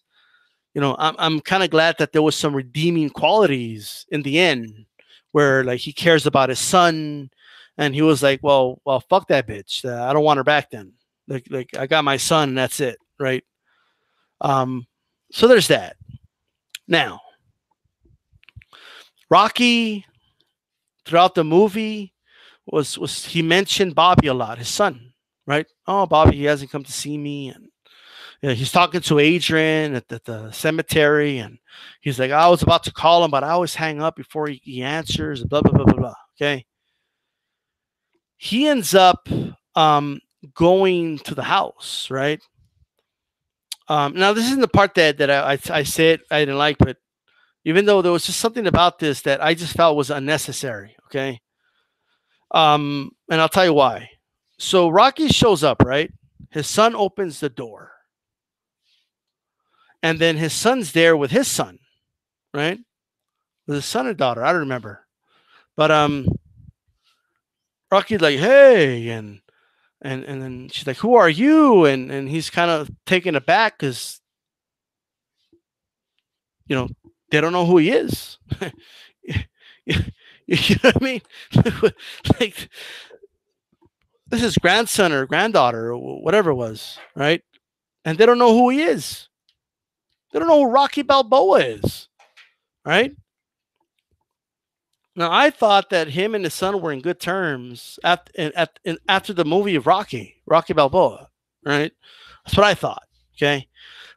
you know, I'm kind of glad that there was some redeeming qualities in the end, where like he cares about his son, and he was like, well, fuck that bitch. I don't want her back then. Like I got my son, and that's it, right? Um, so there's that. Now, Rocky throughout the movie was he mentioned Bobby a lot, his son, right? Oh, Bobby, he hasn't come to see me, and you know, he's talking to Adrian at the cemetery, and he's like, I was about to call him, but I always hang up before he answers, blah blah blah blah blah. Okay, he ends up going to the house, right? Now this isn't the part that I said I didn't like, but even though there was just something about this that I just felt was unnecessary. Okay, and I'll tell you why. So Rocky shows up, right? His son opens the door, and then his son's there with his son, right? With his son or daughter, I don't remember. But Rocky's like, hey, and then she's like, who are you? And he's kind of taken aback because you know they don't know who he is. You know what I mean? Like this is grandson or granddaughter or whatever it was, right? And they don't know who he is. They don't know who Rocky Balboa is, right? Now I thought that him and his son were in good terms after the movie of Rocky Balboa, right? That's what I thought. Okay,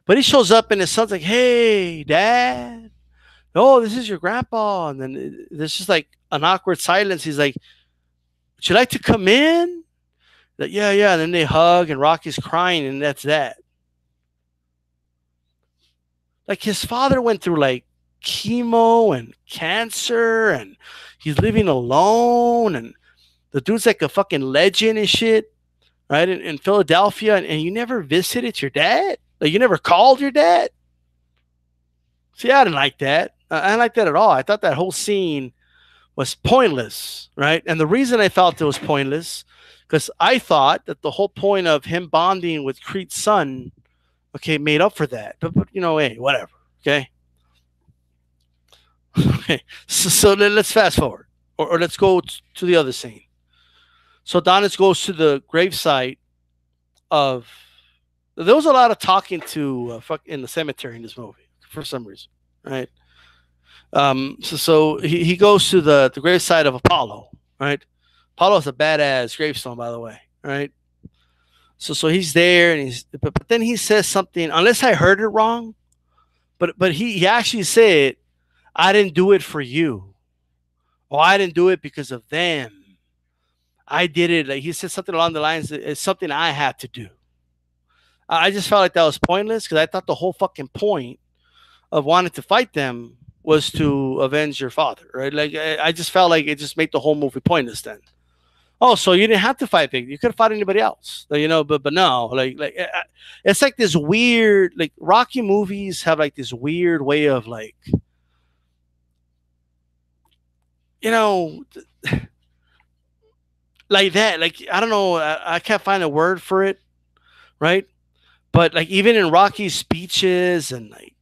but he shows up and his son's like, "Hey, Dad. Oh, this is your grandpa." And then there's just like an awkward silence. He's like, "Would you like to come in?" Like, yeah, yeah. And then they hug, and Rocky's crying, and that's that. Like his father went through like chemo and cancer, and he's living alone, and the dude's like a fucking legend and shit, right? In Philadelphia, and you never visited your dad? Like you never called your dad? See, I didn't like that. I didn't like that at all. I thought that whole scene was pointless, right? And the reason I felt it was pointless, because I thought that the whole point of him bonding with Creed's son okay, made up for that. But you know, hey, whatever. Okay. Okay. So let's fast forward, or let's go to the other scene. So Adonis goes to the gravesite of. There was a lot of talking to in the cemetery in this movie for some reason, right? So he goes to the gravesite of Apollo, right? Apollo's a badass gravestone, by the way, right? So he's there, and but then he says something. Unless I heard it wrong, but he actually said, "I didn't do it for you, or I didn't do it because of them. I did it." Like he said something along the lines, "It's something I had to do." I just felt like that was pointless because I thought the whole fucking point of wanting to fight them was to avenge your father, right? Like I just felt like it just made the whole movie pointless then. Oh, so you didn't have to fight Victor. You could have fought anybody else, you know. But no, it's like this weird, like Rocky movies have like this weird way of like, you know, like that. Like I don't know, I can't find a word for it, right? But like even in Rocky's speeches and like,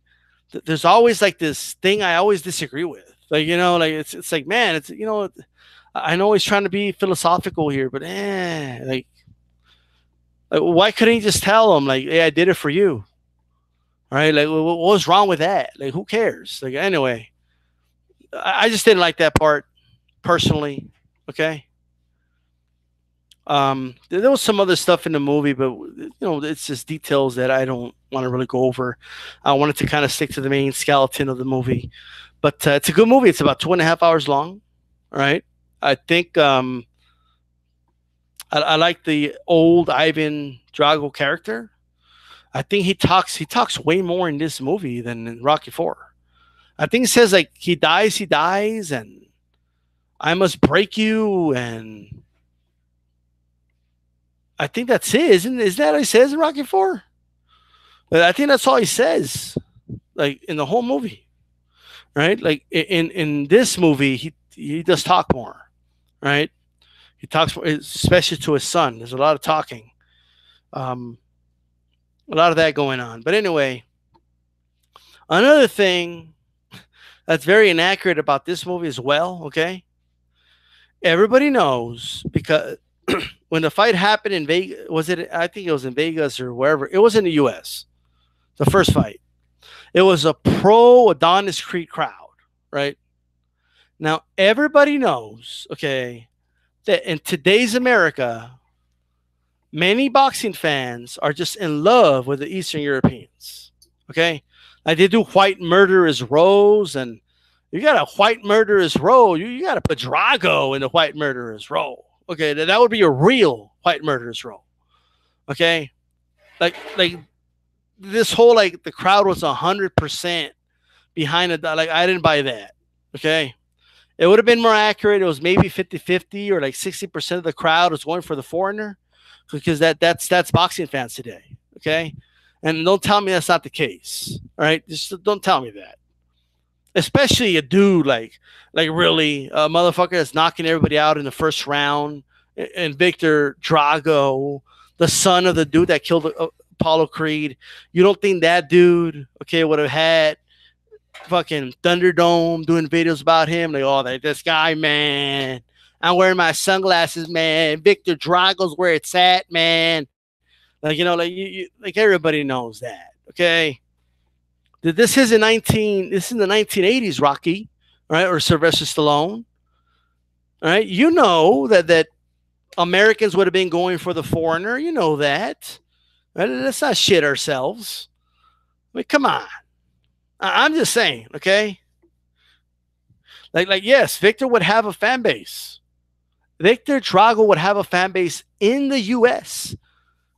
there's always like this thing I always disagree with. Like you know, like it's like man, it's you know, I know he's trying to be philosophical here, but like, why couldn't he just tell him like, "Hey, I did it for you"? Right? Like, what was wrong with that? Like, who cares? Like, anyway, I just didn't like that part personally. Okay. There was some other stuff in the movie, but you know, it's just details that I don't want to really go over. I wanted to kind of stick to the main skeleton of the movie, but it's a good movie. It's about 2.5 hours long. All right. I think I like the old Ivan Drago character. I think he talks way more in this movie than in Rocky Four. I think he says like he dies, and I must break you, and I think that's it. Isn't that what he says in Rocky Four? But I think that's all he says, like in the whole movie, right? Like in this movie, he does talk more, right? He talks more, especially to his son. There's a lot of talking, um, a lot of that going on. But anyway, another thing that's very inaccurate about this movie as well. Okay, everybody knows because when the fight happened in Vegas, was it? I think it was in Vegas or wherever. It was in the U.S. The first fight. It was a pro Adonis Creed crowd, right? Now everybody knows, okay, that in today's America, many boxing fans are just in love with the Eastern Europeans. Okay, like they do white murderers rows, and you got a white murderers row. You got to put Drago in the white murderers row. Okay, that would be a real white murderers row. Okay, like this whole like the crowd was 100% behind it. Like I didn't buy that. Okay, it would have been more accurate. It was maybe 50-50 or like 60% of the crowd was going for the foreigner because that's boxing fans today. Okay, and don't tell me that's not the case. All right, just don't tell me that. Especially a dude like really a motherfucker that's knocking everybody out in the first round, and Victor Drago, the son of the dude that killed Apollo Creed. You don't think that dude, okay, would have had fucking Thunderdome doing videos about him? Like, oh, this guy, man. I'm wearing my sunglasses, man. Victor Drago's where it's at, man. Like, you know, like like everybody knows that, okay? This is in the 1980s, Rocky, right? Or Sylvester Stallone, right? You know that Americans would have been going for the foreigner. You know that. Right? Let's not shit ourselves. I mean, come on. I'm just saying, okay? Like yes, Victor would have a fan base. Victor Drago would have a fan base in the U.S.,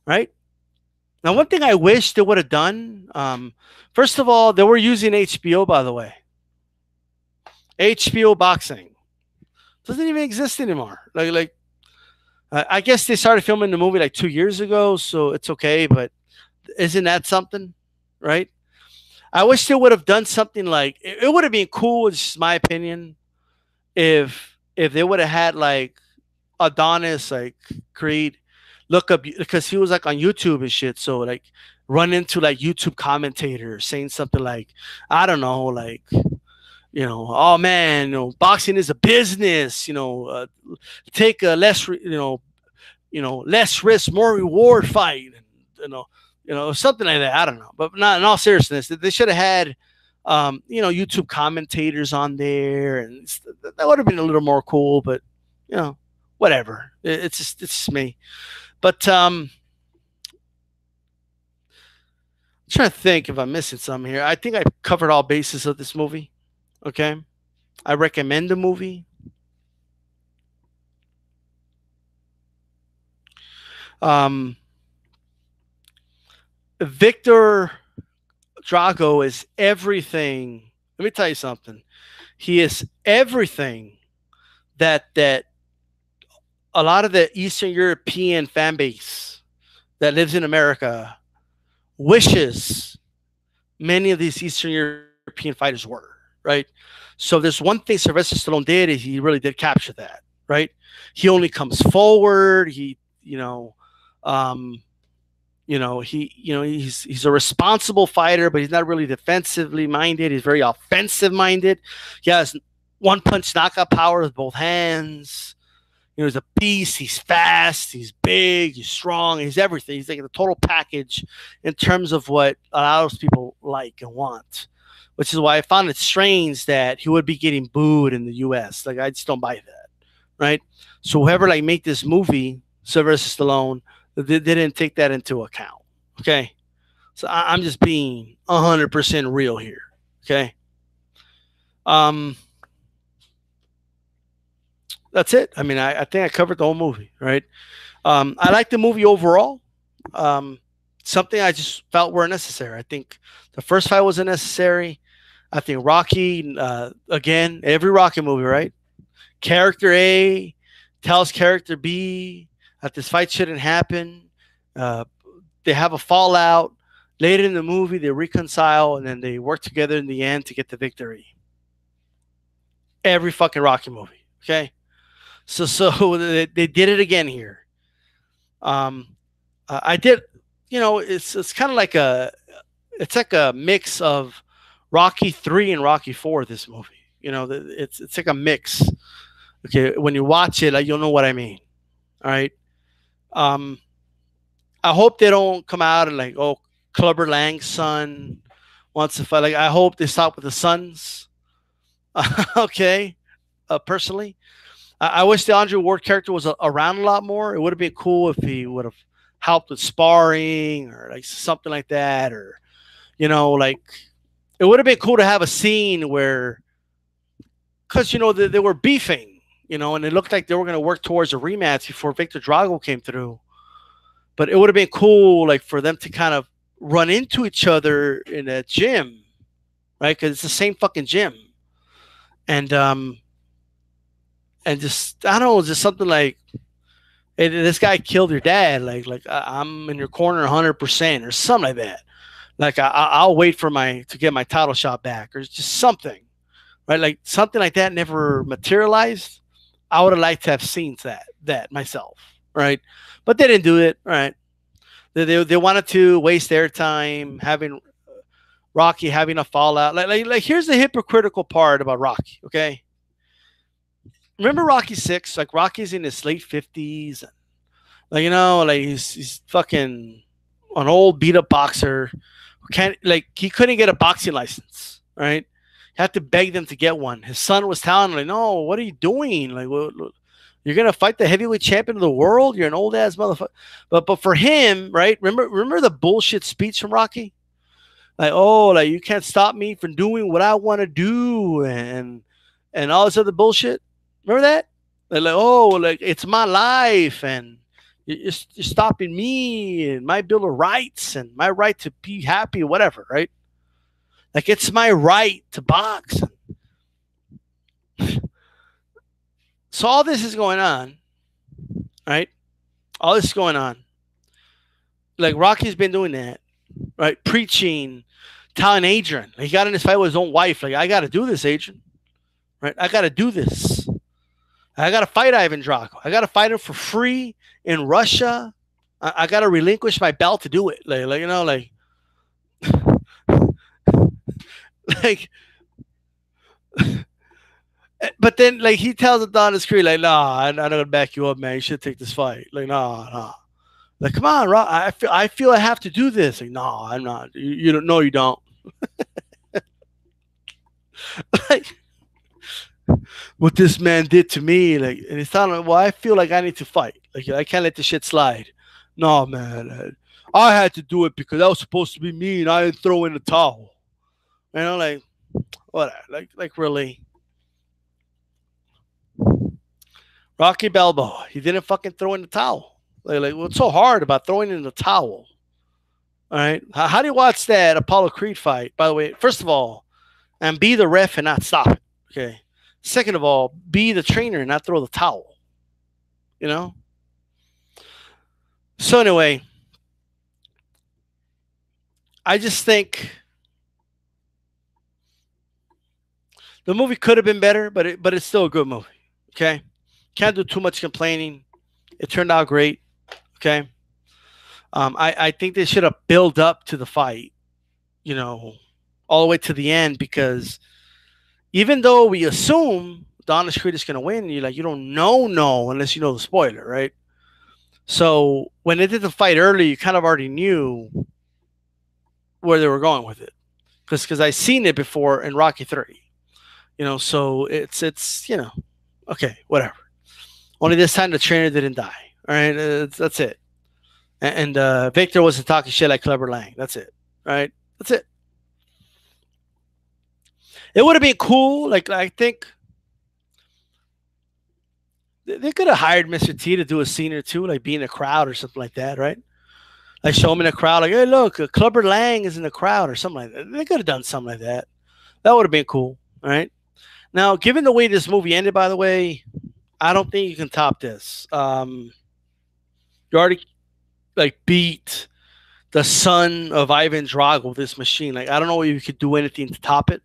right? Now, one thing I wish they would have done, first of all, they were using HBO, by the way. HBO boxing doesn't even exist anymore. I guess they started filming the movie like 2 years ago, so it's okay. But isn't that something, right? I wish they would have done something like it would have been cool. It's just my opinion. If they would have had like Adonis, like Creed, look up because he was like on YouTube and shit. So like run into like YouTube commentators saying something like, I don't know, like, oh man, boxing is a business, take a less, less risk, more reward fight, something like that. I don't know, but not in all seriousness, they should have had, YouTube commentators on there, and that would have been a little more cool. But whatever. It's just me. But I'm trying to think if I'm missing something here. I think I covered all bases of this movie. Okay, I recommend the movie. Um, Victor Drago is everything. Let me tell you something. He is everything that a lot of the Eastern European fan base that lives in America wishes many of these Eastern European fighters were, right? So there's one thing Sylvester Stallone did is he really did capture that, right? He only comes forward. Um, he's a responsible fighter, but he's not really defensively minded. He's very offensive minded. He has one punch knockout power with both hands. He's a beast. He's fast. He's big. He's strong. He's everything. He's like the total package in terms of what a lot of people like and want, which is why I found it strange that he would be getting booed in the U.S. Like, I just don't buy that, right? So whoever like make this movie, Sylvester Stallone, they didn't take that into account. Okay, so I'm just being 100% real here. Okay. That's it. I mean, I think I covered the whole movie, right? I like the movie overall. Something I just felt were necessary. I think the first fight wasn't necessary. I think Rocky, again, every Rocky movie, right? Character A tells character B that this fight shouldn't happen. They have a fallout. Later in the movie, they reconcile and then they work together in the end to get the victory. Every fucking Rocky movie, okay? So they did it again here. I did, it's kind of like it's like a mix of Rocky 3 and Rocky 4. This movie, it's like a mix. Okay, when you watch it, you'll know what I mean. All right. I hope they don't come out and like, oh, Clubber Lang's son wants to fight. Like, I hope they stop with the sons. Okay, personally. I wish the Andre Ward character was around a lot more. It would have been cool if he would have helped with sparring or like something like that, or like it would have been cool to have a scene where, because they were beefing, and it looked like they were going to work towards a rematch before Victor Drago came through. But it would have been cool, like, for them to kind of run into each other in a gym, right? Because it's the same fucking gym, and just, I don't know, just something like, hey, this guy killed your dad. Like I'm in your corner 100% or something like that. Like I'll wait for to get my title shot back, or just something, right? Like something like that never materialized. I would have liked to have seen that myself, right? But they didn't do it, right? They wanted to waste their time having Rocky having a fallout. Like here's the hypocritical part about Rocky, okay? Remember Rocky 6? Like, Rocky's in his late 50s. Like, like he's fucking an old beat up boxer who can't, like, he couldn't get a boxing license, right? He had to beg them to get one. His son was telling him, like, no, what are you doing? Like, you're gonna fight the heavyweight champion of the world? You're an old ass motherfucker. But for him, right? Remember the bullshit speech from Rocky? Like, oh, like, you can't stop me from doing what I want to do, and all this other bullshit. Remember that? They're like, oh, like, it's my life, and you're stopping me and my Bill of Rights and my right to be happy, whatever, right? Like, it's my right to box. So all this is going on, right? All this is going on. Like, Rocky's been doing that, right? Preaching, telling Adrian. Like, he got in this fight with his own wife. Like, I got to do this, Adrian. Right? I got to do this. I got to fight Ivan Drago. I got to fight him for free in Russia. I got to relinquish my belt to do it. Like Like, but then like he tells Adonis Creed like, nah, I'm not gonna back you up, man. You should take this fight. Like, nah, nah. Like, come on, Rock. I feel I have to do this. Like, no, I'm not. You don't. No, you don't. Like, what this man did to me. Like, and it's not. Well, I feel like I need to fight. Like, I can't let this shit slide. No, man. I had to do it because that was supposed to be me, and I didn't throw in the towel. You know, like what? Like really. Rocky Balboa. He didn't fucking throw in the towel. Like what's so hard about throwing in the towel? All right. How do you watch that Apollo Creed fight? By the way, first of all, and be the ref and not stop it. Okay. Second of all, be the trainer and not throw the towel. You know. So anyway, I just think the movie could have been better, but it's still a good movie. Okay. Can't do too much complaining. It turned out great. Okay. I think they should have built up to the fight, you know, all the way to the end because even though we assume Adonis Creed is going to win, you don't know unless you know the spoiler, right? So when they did the fight early, you kind of already knew where they were going with it because I seen it before in Rocky 3, so it's okay, whatever. Only this time the trainer didn't die. All right, that's it. And Victor wasn't talking shit like Clubber Lang. That's it. All right, that's it. It would have been cool. Like I think they could have hired Mr. T to do a scene or two, like be in a crowd or something like that, right? Like show him in a crowd, like, hey, look, Clubber Lang is in the crowd or something like that. They could have done something like that. That would have been cool. All right. Now, given the way this movie ended, by the way, I don't think you can top this. You already like beat the son of Ivan Drago with this machine. Like I don't know if you could do anything to top it.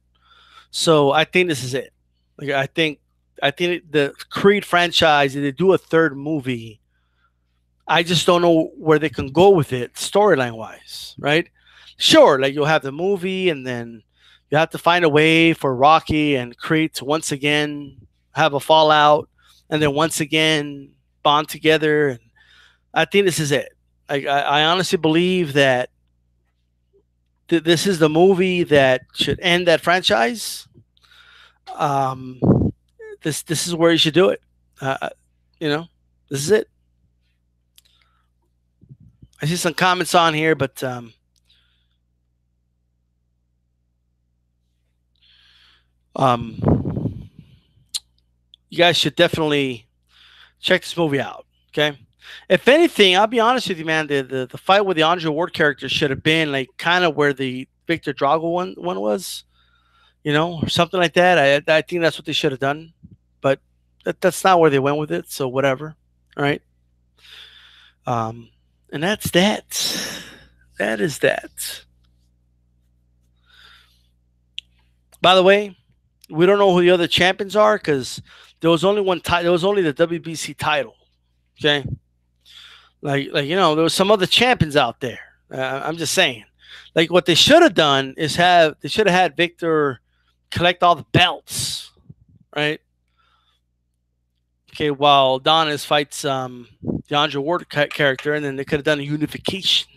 So I think this is it. Like I think the Creed franchise, if they do a third movie, I just don't know where they can go with it storyline wise, right? Sure, like you'll have the movie, and then you have to find a way for Rocky and Creed to once again have a fallout, and then once again bond together. And I think this is it. I honestly believe that this is the movie that should end that franchise. Um, this is where you should do it. You know, this is it. I see some comments on here, but um, you guys should definitely check this movie out. Okay. If anything, I'll be honest with you, man. The fight with the Andre Ward character should have been like kind of where the Victor Drago one was, or something like that. I think that's what they should have done, but that's not where they went with it. So whatever. All right. Um, and that's that. That is that. By the way, we don't know who the other champions are because there was only one title. There was only the WBC title. Okay, there was some other champions out there. I'm just saying, like what they should have done is they should have had Victor collect all the belts, right? Okay, while Donis fights the Andre Ward character, and then they could have done a unification.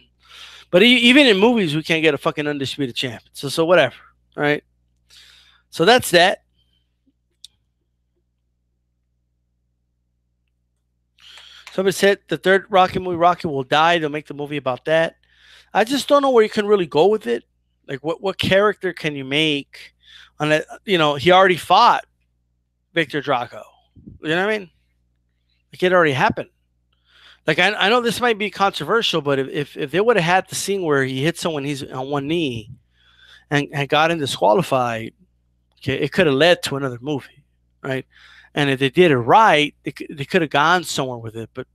But even in movies, we can't get a fucking undisputed champion. So whatever, right? So that's that. Somebody said the third Rocky movie, Rocky will die. They'll make the movie about that. I just don't know where you can really go with it. Like, what character can you make on that? He already fought Victor Drago. You know what I mean? Like, it already happened. Like, I know this might be controversial, but if they would have had the scene where he hit someone, he's on one knee, and got him disqualified, okay, it could have led to another movie, right? And if they did it right, they could have gone somewhere with it. But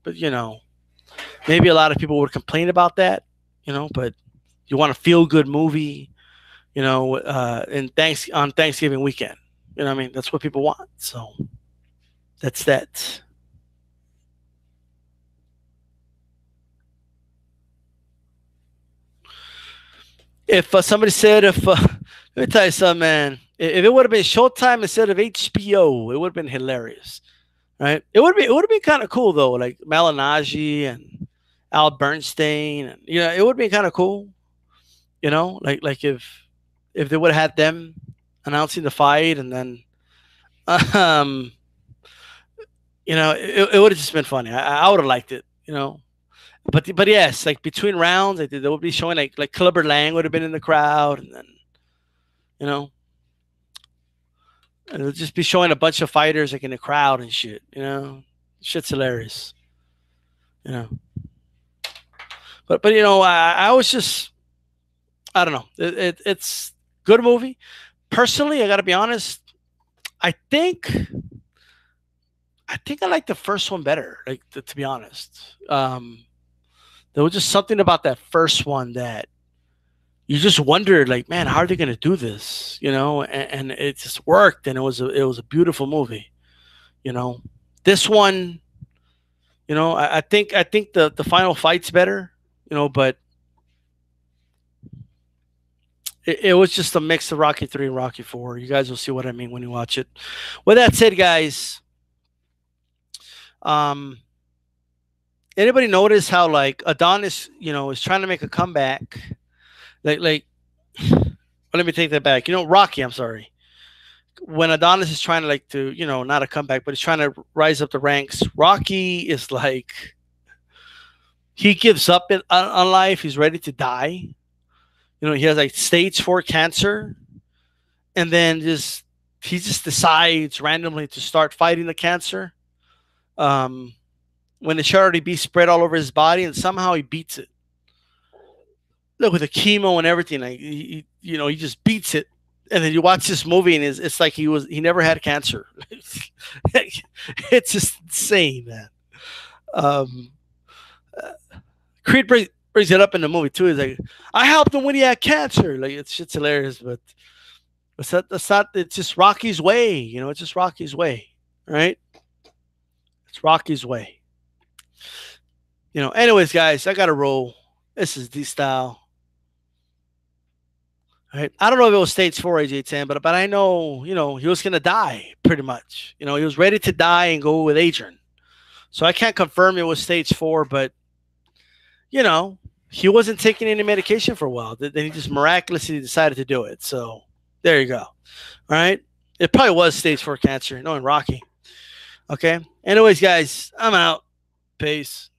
maybe a lot of people would complain about that, But you want a feel good movie, on Thanksgiving weekend. You know what I mean? That's what people want. So that's that. If somebody said if Let me tell you something, man. If it would have been Showtime instead of HBO, it would have been hilarious, right? It would have been kind of cool though, like Malinaji and Al Bernstein, and it would be kind of cool, like if they would have had them announcing the fight, and then um, it would have just been funny. I would have liked it. But yes, like between rounds, like they would be showing like Clubber Lang would have been in the crowd, and then you know and it'll just be showing a bunch of fighters like in the crowd and shit. Shit's hilarious. You know, but I was just I don't know. It's good movie. Personally, I got to be honest. I think I think I like the first one better. Like to be honest, there was just something about that first one that you just wondered, like, man, how are they going to do this? And it just worked, and it was a beautiful movie. You know, this one, I think the final fight's better. But it was just a mix of Rocky 3 and Rocky 4. You guys will see what I mean when you watch it. With that said, guys, um, anybody notice how like Adonis, is trying to make a comeback? Like, let me take that back. Rocky. I'm sorry. When Adonis is trying to not a comeback, but he's trying to rise up the ranks. Rocky is like he gives up on life. He's ready to die. He has like stage 4 cancer, and then he just decides randomly to start fighting the cancer. Um, when it should already be spread all over his body, and somehow he beats it. Look, with the chemo and everything, like he just beats it. And then you watch this movie, and it's like he never had cancer. It's just insane, man. Um, Creed brings it up in the movie too. He's like, I helped him when he had cancer. Like it's hilarious, but that's not. It's just Rocky's way. It's just Rocky's way, right? It's Rocky's way. Anyways, guys, I got to roll. This is D style. Right. I don't know if it was stage 4 AJ10, but I know he was gonna die pretty much. He was ready to die and go with Adrian. So I can't confirm it was stage 4, but he wasn't taking any medication for a while. Then he just miraculously decided to do it. So there you go. All right. It probably was stage 4 cancer, knowing Rocky. Okay. Anyways, guys, I'm out. Peace.